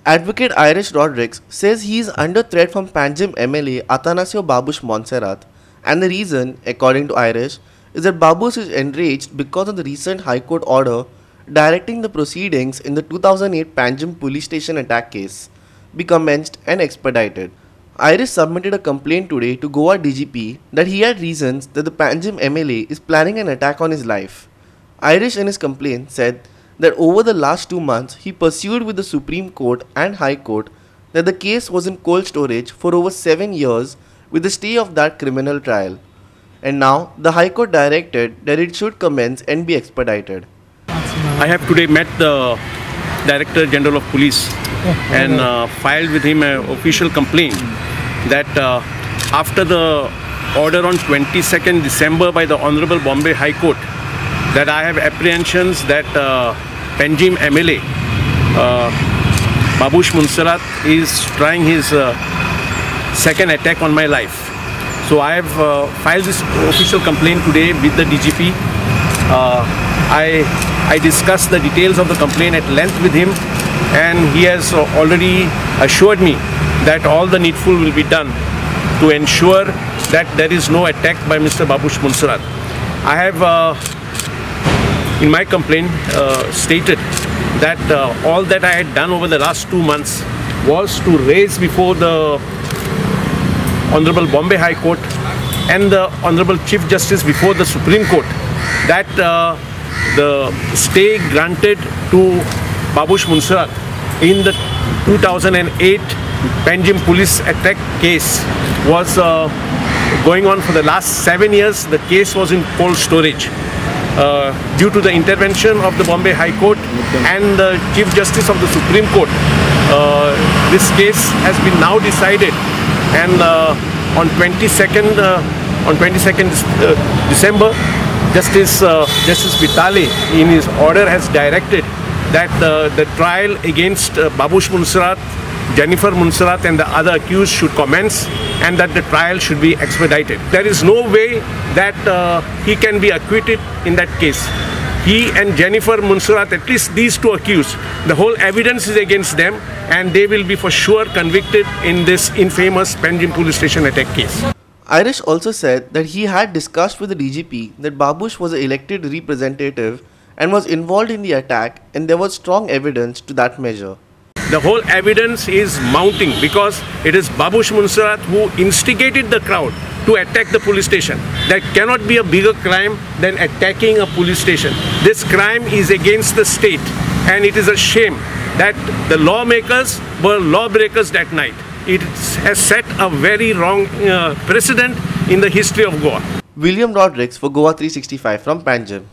Advocate Irish Rodrigues says he is under threat from Panjim MLA Atanasio Babush Montserrat, and the reason, according to Irish, is that Babush is enraged because of the recent High Court order directing the proceedings in the 2008 Panjim police station attack case be commenced and expedited. Irish submitted a complaint today to Goa DGP that he had reasons that the Panjim MLA is planning an attack on his life. Irish in his complaint said that over the last 2 months he pursued with the Supreme Court and High Court that the case was in cold storage for over 7 years with the stay of that criminal trial. And now the High Court directed that it should commence and be expedited. I have today met the Director General of Police and filed with him an official complaint that after the order on 22nd December by the Honorable Bombay High Court, that I have apprehensions that Panjim MLA Babush Montserrat is trying his second attack on my life. So I have filed this official complaint today with the DGP. I discussed the details of the complaint at length with him, and he has already assured me that all the needful will be done to ensure that there is no attack by Mr. Babush Montserrat. I have in my complaint stated that all that I had done over the last 2 months was to raise before the Honorable Bombay High Court and the Honorable Chief Justice before the Supreme Court that the stay granted to Babush Montserrat in the 2008 Panjim police attack case was going on for the last 7 years. The case was in cold storage. Due to the intervention of the Bombay High Court and the Chief Justice of the Supreme Court, this case has been now decided, and on 22nd December, Justice Vitale in his order has directed that the trial against Babush Montserrat, Jennifer Montserrat and the other accused should commence, and that the trial should be expedited. There is no way that he can be acquitted in that case. He and Jennifer Montserrat, at least these two accused, the whole evidence is against them, and they will be for sure convicted in this infamous Panjim police station attack case. Irish also said that he had discussed with the DGP that Babush was an elected representative and was involved in the attack, and there was strong evidence to that measure. The whole evidence is mounting because it is Babush Montserrat who instigated the crowd to attack the police station. There cannot be a bigger crime than attacking a police station. This crime is against the state, and it is a shame that the lawmakers were lawbreakers that night. It has set a very wrong precedent in the history of Goa. William Rodrigues for Goa 365 from Panjim.